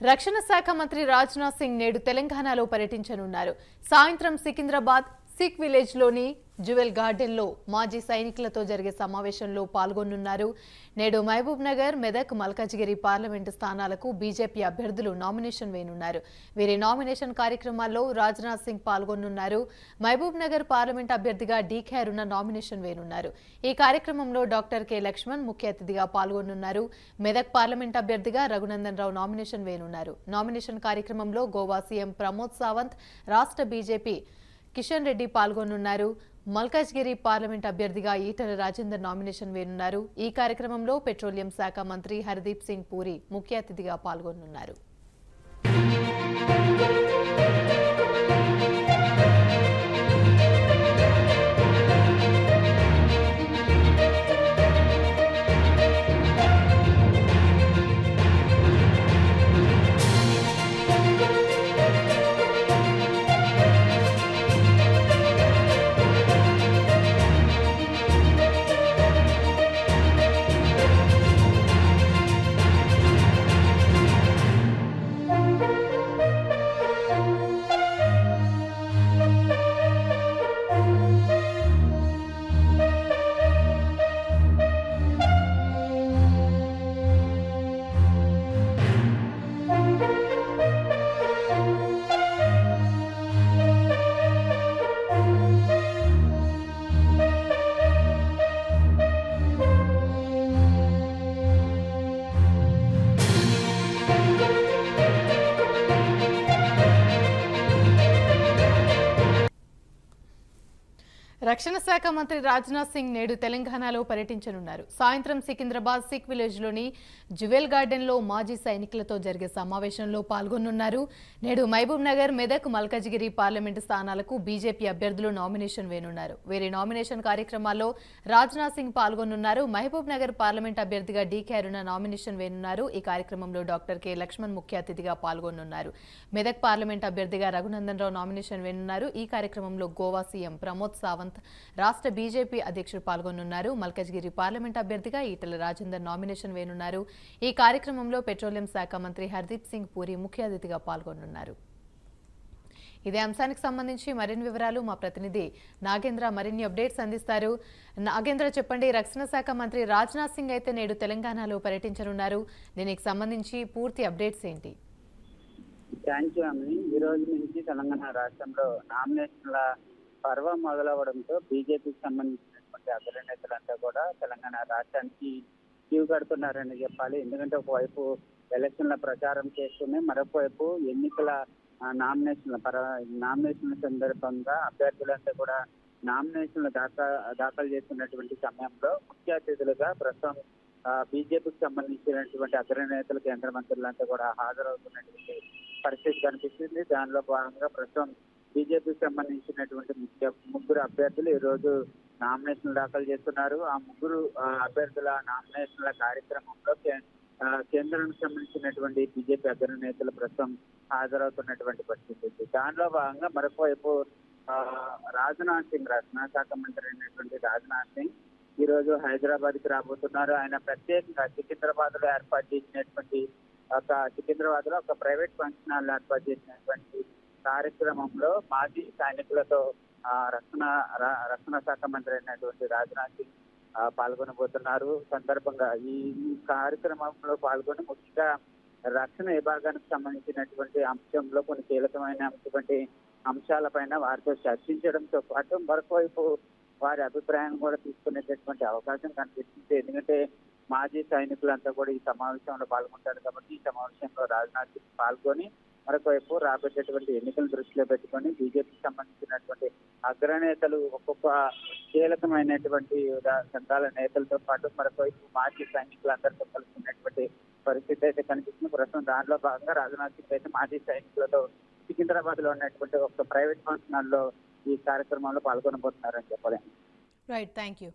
రక్షణ శాఖ మంత్రి రాజ్నాథ్ సింగ్ నేడు తెలంగాణలో పర్యటించనున్నారు. సాయంత్రం సికింద్రాబాద్ సిక్ విలేజ్ లోని జ్యువెల్ గార్డెన్ లో మాజీ సైనికులతో జరిగే సమావేశంలో పాల్గొనున్నారు. నేడు మహబూబ్ నగర్, మెదక్, మల్కాజ్గిరి పార్లమెంటు స్థానాలకు బీజేపీ అభ్యర్థులు నామినేషన్ వేయనున్నారు. వీరి నామినేషన్ కార్యక్రమాల్లో రాజ్నాథ్ సింగ్ పాల్గొనున్నారు. మహబూబ్ నగర్ పార్లమెంట్ అభ్యర్థిగా డీకే అరుణ నామినేషన్ వేయనున్నారు. ఈ కార్యక్రమంలో డాక్టర్ కె లక్ష్మణ్ ముఖ్య అతిథిగా పాల్గొనున్నారు. మెదక్ పార్లమెంట్ అభ్యర్థిగా రఘునందన్ రావు నామినేషన్ వేయనున్నారు. నామినేషన్ కార్యక్రమంలో గోవా సీఎం ప్రమోద్ సావంత్, రాష్ట్ర బీజేపీ కిషన్ రెడ్డి పాల్గొనున్నారు. మల్కాజ్గిరి పార్లమెంట్ అభ్యర్థిగా ఈటెల రాజేందర్ నామినేషన్ వేయనున్నారు. ఈ కార్యక్రమంలో పెట్రోలియం శాఖ మంత్రి హర్దీప్ సింగ్ పూరి ముఖ్య అతిథిగా పాల్గొనున్నారు. రక్షణ శాఖ మంత్రి రాజ్నాథ్ సింగ్ నేడు తెలంగాణలో పర్యటించనున్నారు. సాయంత్రం సికింద్రాబాద్ సిక్ విలేజ్ లోని జ్యువెల్ గార్డెన్ లో మాజీ సైనికులతో జరిగే సమావేశంలో పాల్గొనున్నారు. నేడు మహబూబ్ నగర్, మెదక్, మల్కాజ్గిరి పార్లమెంటు స్థానాలకు బీజేపీ అభ్యర్థులు నామినేషన్ వేయనున్నారు. వీరి నామినేషన్ కార్యక్రమాల్లో రాజ్నాథ్ సింగ్ పాల్గొనున్నారు. మహబూబ్ నగర్ పార్లమెంట్ అభ్యర్థిగా డీకే అరుణ నామినేషన్ వేయనున్నారు. ఈ కార్యక్రమంలో డాక్టర్ కె లక్ష్మణ్ ముఖ్య అతిథిగా పాల్గొనున్నారు. మెదక్ పార్లమెంట్ అభ్యర్థిగా రఘునందన్ రావు నామినేషన్ వేయనున్నారు. ఈ కార్యక్రమంలో గోవా సీఎం ప్రమోద్ సావంత్, రాష్ట్ర బీజేపీ అధ్యక్షుడు పాల్గొనున్నారు. మల్కాజ్గిరి పార్లమెంట్ అభ్యర్థిగా ఈటెల రాజేందర్ నామినేషన్ వేయనున్నారు. ఈ కార్యక్రమంలో పెట్రోలియం శాఖ మంత్రి హర్దీప్ సింగ్ పూరి ముఖ్య అతిథిగా పాల్గొనున్నారు. ఇదే అంశానికి సంబంధించి మరిన్ని వివరాలు మా ప్రతినిధి నాగేంద్ర మరిన్ని అప్డేట్స్ అందిస్తారు. నాగేంద్ర, చెప్పండి, రక్షణ శాఖ మంత్రి రాజ్నాథ్ సింగ్ అయితే నేడు తెలంగాణలో పర్యటించనున్నారు. దీనికి సంబంధించి పూర్తి అప్డేట్స్ ఏంటి? థ్యాంక్ యూ అమ్మి. ఈ రోజు నుంచి తెలంగాణ రాష్ట్రంలో నామినేషన్ల పర్వం మొదలవడంతో బీజేపీకి సంబంధించినటువంటి అగ్రనేతలంతా కూడా తెలంగాణ రాష్ట్రానికి క్యూ కడుతున్నారని చెప్పాలి. ఎందుకంటే ఒకవైపు ఎలక్షన్ల ప్రచారం చేస్తూనే మరొక వైపు ఎన్నికల నామినేషన్ల సందర్భంగా అభ్యర్థులంతా కూడా నామినేషన్లు దాఖలు చేస్తున్నటువంటి సమయంలో ముఖ్య అతిథులుగా ప్రస్తుతం బీజేపీకి సంబంధించినటువంటి అగ్రనేతలు, కేంద్ర మంత్రులంతా కూడా హాజరవుతున్నటువంటి పరిస్థితి కనిపిస్తుంది. దానిలో భాగంగా ప్రస్తుతం బీజేపీకి సంబంధించినటువంటి ముగ్గురు అభ్యర్థులు ఈ రోజు నామినేషన్లు దాఖలు చేస్తున్నారు. ఆ ముగ్గురు అభ్యర్థుల నామినేషన్ల కార్యక్రమంలో కేంద్రానికి సంబంధించినటువంటి బీజేపీ అగ్రనేతలు ప్రస్తుతం హాజరవుతున్నటువంటి పరిస్థితి. దానిలో భాగంగా మరొక వైపు రాజ్నాథ్ సింగ్, రక్షణ శాఖ మంత్రి అయినటువంటి రాజ్నాథ్ సింగ్ ఈ రోజు హైదరాబాద్ కి రాబోతున్నారు. ఆయన ప్రత్యేకంగా సికింద్రాబాద్ లో ఏర్పాటు చేసినటువంటి సికింద్రాబాద్ లో ఒక ప్రైవేట్ ఫంక్షన్ హాల్ ఏర్పాటు చేసినటువంటి కార్యక్రమంలో మాజీ సైనికులతో రక్షణ శాఖ మంత్రి అయినటువంటి రాజ్నాథ్ సింగ్ పాల్గొనబోతున్నారు. సందర్భంగా ఈ కార్యక్రమంలో పాల్గొని ముఖ్యంగా రక్షణ విభాగానికి సంబంధించినటువంటి అంశంలో కొన్ని కీలకమైనటువంటి అంశాలపైన వారితో చర్చించడంతో పాటు మరొకవైపు వారి అభిప్రాయాన్ని కూడా తీసుకునేటటువంటి అవకాశం కనిపిస్తుంది. ఎందుకంటే మాజీ సైనికులంతా కూడా ఈ సమావేశంలో పాల్గొంటారు కాబట్టి ఈ సమావేశంలో రాజ్నాథ్ సింగ్ పాల్గొని మరొకవైపు రాబోయేటటువంటి ఎన్నికలను దృష్టిలో పెట్టుకొని బీజేపీకి సంబంధించినటువంటి అగ్రనేతలు, ఒక్కొక్క కీలకమైనటువంటి సంఘాల నేతలతో పాటు మరొకవైపు మాజీ సైనికులందరితో కలుసుకున్నటువంటి పరిస్థితి అయితే కనిపిస్తుంది. ప్రస్తుతం దానిలో భాగంగా రాజ్నాథ్ సింగ్ అయితే మాజీ సైనికులతో సికింద్రాబాద్ లో ఉన్నటువంటి ఒక ప్రైవేట్ ఫంక్షన్ హాల్లో ఈ కార్యక్రమంలో పాల్గొనబోతున్నారని చెప్పలేము. Right, thank you.